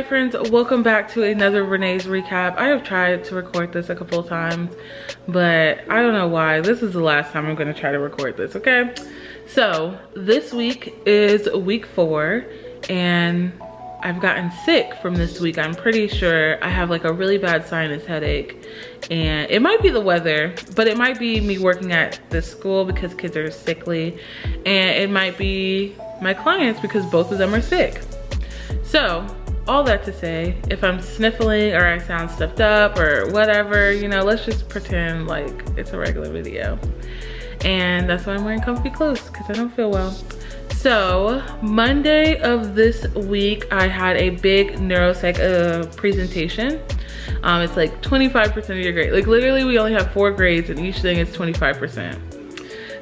friends, welcome back to another Renee's recap. I have tried to record this a couple of times, but I don't know why. This is the last time I'm going to try to record this, okay? So this week is week 4 and I've gotten sick from this week. I'm pretty sure I have like a really bad sinus headache, and it might be the weather, but it might be me working at this school because kids are sickly, and it might be my clients because both of them are sick. So all that to say, if I'm sniffling or I sound stuffed up or whatever, you know, let's just pretend like it's a regular video. And that's why I'm wearing comfy clothes, because I don't feel well. So Monday of this week, I had a big neuropsych presentation. It's like 25% of your grade. Like literally we only have 4 grades and each thing is 25%.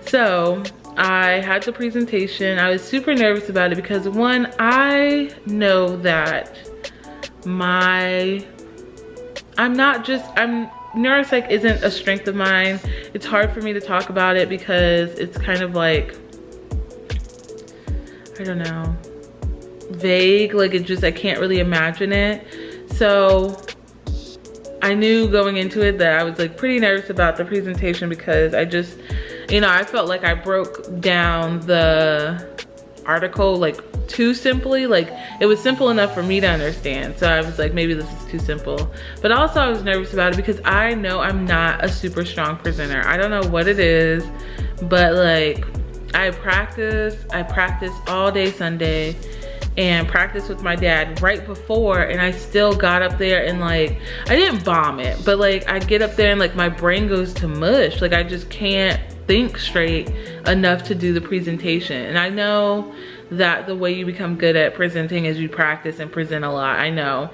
So I had the presentation. I was super nervous about it because one, I know that neuropsych isn't a strength of mine. It's hard for me to talk about it because it's kind of like, I don't know, vague. Like I can't really imagine it. So I knew going into it that I was like pretty nervous about the presentation because I just, you know, I felt like I broke down the article like too simply. Like it was simple enough for me to understand. So I was like, maybe this is too simple. But also I was nervous about it because I know I'm not a super strong presenter. I don't know what it is, but like I practiced all day Sunday and practiced with my dad right before, and I still got up there and like, I didn't bomb it, but like I get up there and like my brain goes to mush. Like I just can't think straight enough to do the presentation. And I know that the way you become good at presenting is you practice and present a lot, I know.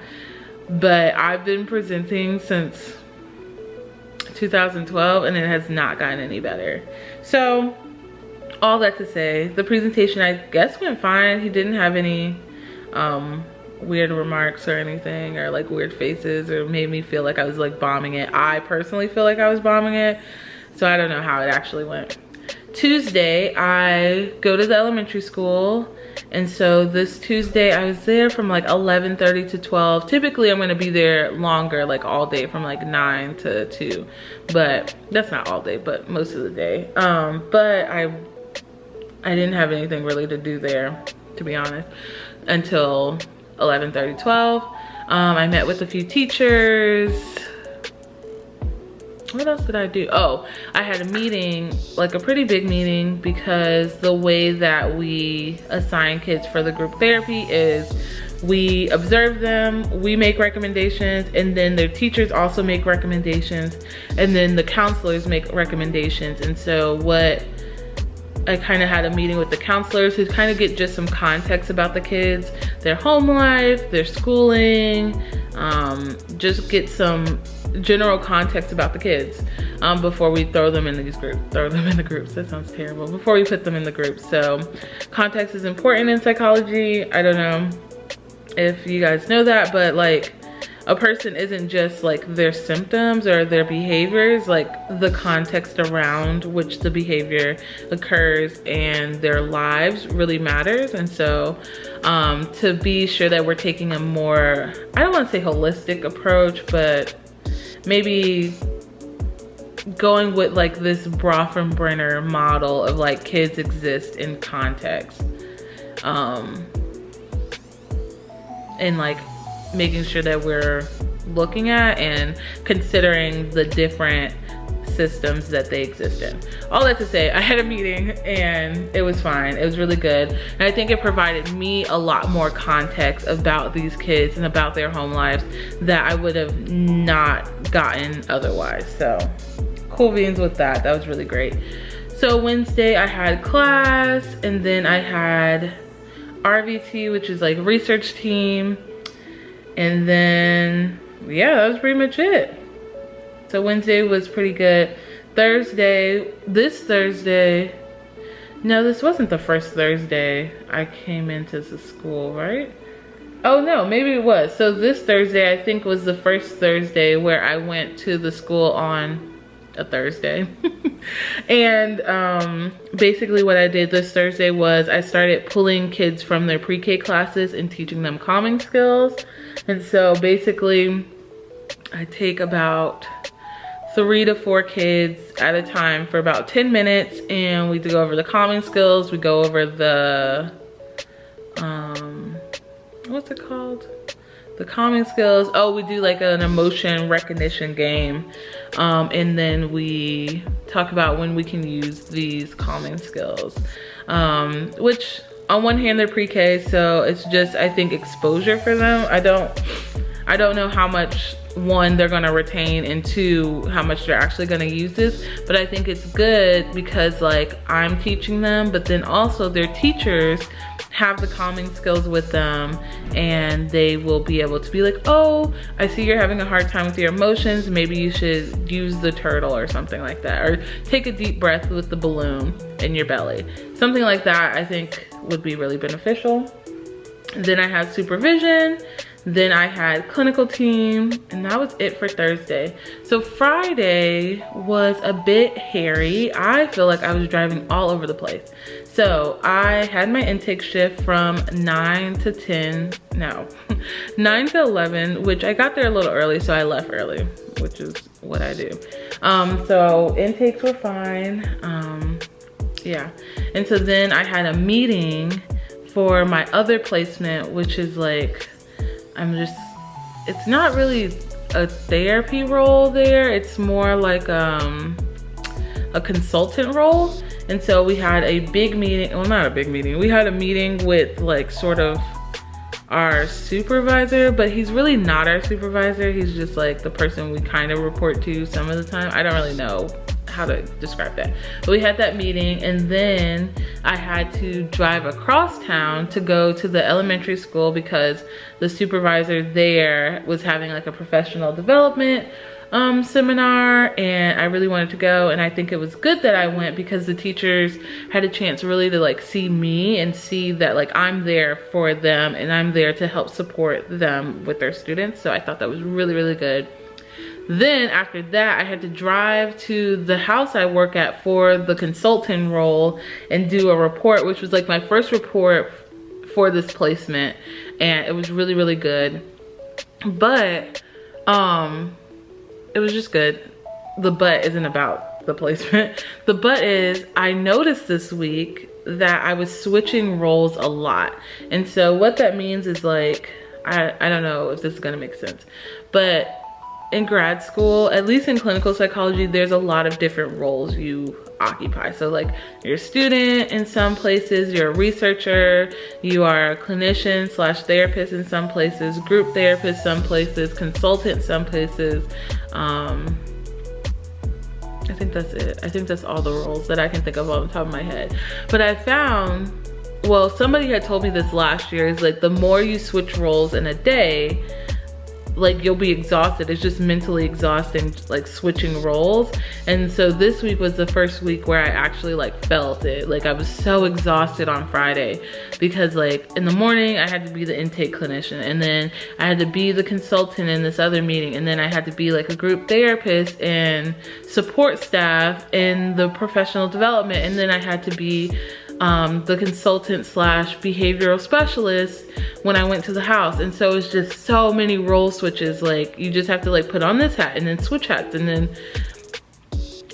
But I've been presenting since 2012 and it has not gotten any better. So all that to say, the presentation I guess went fine. He didn't have any weird remarks or anything, or like weird faces, or made me feel like I was like bombing it. I personally feel like I was bombing it, so I don't know how it actually went. Tuesday, I go to the elementary school, and so this Tuesday I was there from like 11:30 to 12. Typically I'm gonna be there longer, like all day, from like 9 to 2, but that's not all day, but most of the day. But I didn't have anything really to do there, to be honest, until 11:30, 12. I met with a few teachers. What else did I do? Oh, I had a meeting, like a pretty big meeting, because the way that we assign kids for the group therapy is we observe them, we make recommendations, and then their teachers also make recommendations, and then the counselors make recommendations. And so I kind of had a meeting with the counselors to kind of get just some context about the kids, their home life, their schooling, just get some general context about the kids before we throw them in these groups. Throw them in the groups, that sounds terrible. Before we put them in the groups. So context is important in psychology. I don't know if you guys know that, but like a person isn't just like their symptoms or their behaviors, like the context around which the behavior occurs and their lives really matters. And so to be sure that we're taking a more, I don't want to say holistic approach, but maybe going with like this Bronfenbrenner model of like kids exist in context, and like making sure that we're looking at and considering the different systems that they exist in. All that to say, I had a meeting and it was fine. It was really good. And I think it provided me a lot more context about these kids and about their home lives that I would have not gotten otherwise. So cool beans with that. That was really great. So Wednesday I had class, and then I had RVT, which is like research team. And then, yeah, that was pretty much it. So Wednesday was pretty good. This Thursday, no, this wasn't the first Thursday I came into the school, right? Oh no, maybe it was. So this Thursday, I think, was the first Thursday where I went to the school on a Thursday. And basically what I did this Thursday was I started pulling kids from their pre-K classes and teaching them calming skills. And so basically I take about 3 to 4 kids at a time for about 10 minutes, and we go over the calming skills. We go over the what's it called, the calming skills. Oh, we do like an emotion recognition game, and then we talk about when we can use these calming skills, which on one hand they're pre-K, so it's just, I think, exposure for them. I don't know how much, one, they're gonna retain, and two, how much they're actually gonna use this. But I think it's good because like I'm teaching them, but then also their teachers have the calming skills with them, and they will be able to be like, oh, I see you're having a hard time with your emotions. Maybe you should use the turtle or something like that, or take a deep breath with the balloon in your belly. Something like that I think would be really beneficial. Then I had supervision. Then I had clinical team, and that was it for Thursday. So Friday was a bit hairy. I feel like I was driving all over the place. So I had my intake shift from 9 to 11, which I got there a little early, so I left early, which is what I do. So intakes were fine. Yeah. And so then I had a meeting for my other placement, which is like, it's not really a therapy role there. It's more like a consultant role. And so we had a big meeting, well, not a big meeting. We had a meeting with like sort of our supervisor, but he's really not our supervisor. He's just like the person we kind of report to some of the time. I don't really know how to describe that. But we had that meeting, and then I had to drive across town to go to the elementary school because the supervisor there was having like a professional development seminar, and I really wanted to go. And I think it was good that I went because the teachers had a chance really to like see me and see that like I'm there for them and I'm there to help support them with their students. So I thought that was really, really good. Then after that, I had to drive to the house I work at for the consultant role and do a report, which was like my first report for this placement, and it was really, really good. But it was just good. The but isn't about the placement. The but is I noticed this week that I was switching roles a lot. And so what that means is like, I don't know if this is gonna make sense, but in grad school, at least in clinical psychology, there's a lot of different roles you occupy. So like you're a student in some places, you're a researcher, you are a clinician / therapist in some places, group therapist some places, consultant some places. I think that's it. I think that's all the roles that I can think of off the top of my head. But I found, well, somebody had told me this last year, is like the more you switch roles in a day, like you'll be exhausted. It's just mentally exhausting, like switching roles. And so this week was the first week where I actually like felt it. Like I was so exhausted on Friday because like in the morning I had to be the intake clinician, and then I had to be the consultant in this other meeting, and then I had to be like a group therapist and support staff in the professional development, and then I had to be the consultant / behavioral specialist when I went to the house. And so it's just so many role switches. Like you just have to like put on this hat and then switch hats, and then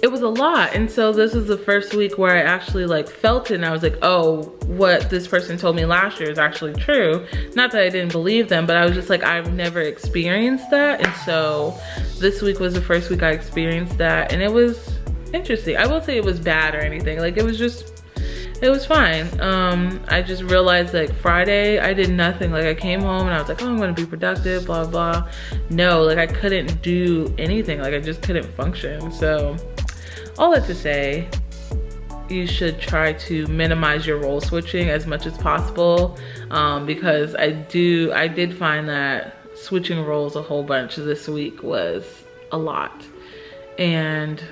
it was a lot. And so this was the first week where I actually like felt it, and I was like, oh, what this person told me last year is actually true. Not that I didn't believe them, but I was just like, I've never experienced that. And so this week was the first week I experienced that, and it was interesting. I won't say it was bad or anything. Like it was fine. I just realized like Friday I did nothing. Like I came home and I was like, oh, I'm gonna be productive, blah, blah. No, like I couldn't do anything. Like I just couldn't function. So all that to say, you should try to minimize your role switching as much as possible, because I did find that switching roles a whole bunch this week was a lot. And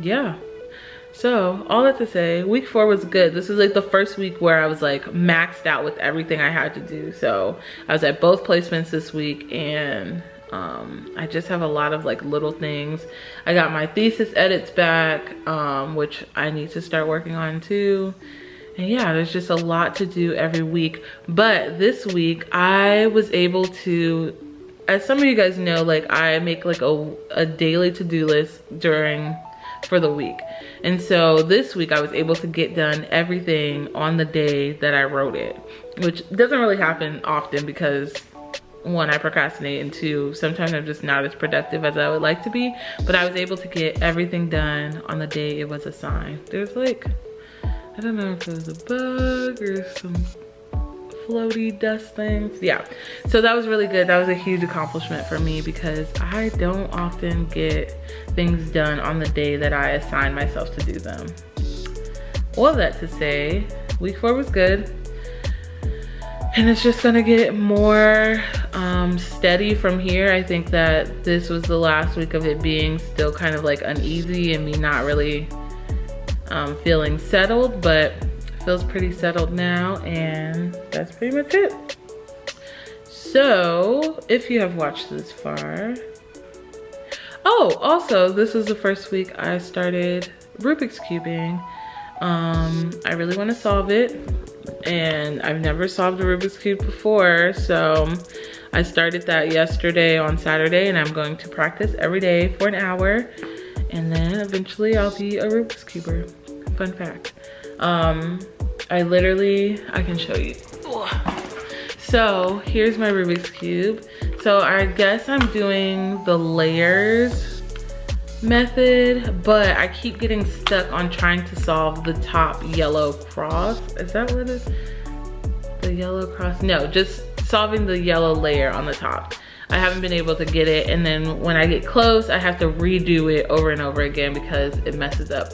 yeah. So all that to say, week 4 was good. This was like the first week where I was like maxed out with everything I had to do. So I was at both placements this week, and I just have a lot of like little things. I got my thesis edits back, which I need to start working on too. And yeah, there's just a lot to do every week. But this week I was able to, as some of you guys know, like I make like a daily to-do list for the week. And so this week I was able to get done everything on the day that I wrote it, which doesn't really happen often because one, I procrastinate, and two, sometimes I'm just not as productive as I would like to be. But I was able to get everything done on the day it was assigned. There's like, I don't know if it was a bug or some floaty dust things. Yeah, so that was really good. That was a huge accomplishment for me because I don't often get things done on the day that I assign myself to do them. All of that to say, week 4 was good. And it's just gonna get more steady from here. I think that this was the last week of it being still kind of like uneasy and me not really feeling settled, but it feels pretty settled now, and that's pretty much it. So if you have watched this far, oh, also this is the first week I started Rubik's cubing. I really want to solve it, and I've never solved a Rubik's Cube before, so I started that yesterday on Saturday, and I'm going to practice every day for an hour, and then eventually I'll be a Rubik's Cuber. Fun fact. I can show you. So here's my Rubik's Cube. So I guess I'm doing the layers method, but I keep getting stuck on trying to solve the top yellow cross. Is that what it is? The yellow cross? No, just solving the yellow layer on the top. I haven't been able to get it, and then when I get close, I have to redo it over and over again because it messes up.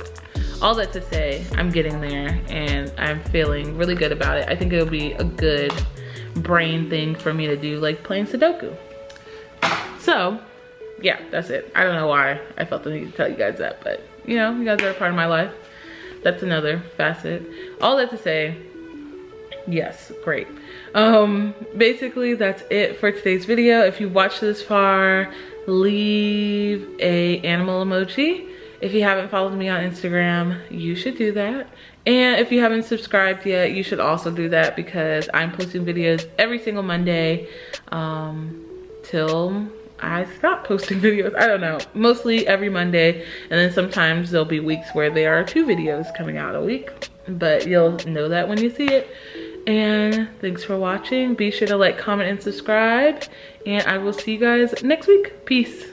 All that to say, I'm getting there and I'm feeling really good about it. I think it'll be a good brain thing for me to do, like playing Sudoku. So yeah, that's it. I don't know why I felt the need to tell you guys that, but you know, you guys are a part of my life. That's another facet. All that to say, yes, great. Basically that's it for today's video. If you watched this far, leave a animal emoji. If you haven't followed me on Instagram, you should do that. And if you haven't subscribed yet, you should also do that because I'm posting videos every single Monday till I stop posting videos. I don't know, mostly every Monday. And then sometimes there'll be weeks where there are 2 videos coming out a week, but you'll know that when you see it. And thanks for watching. Be sure to like, comment, and subscribe. And I will see you guys next week. Peace.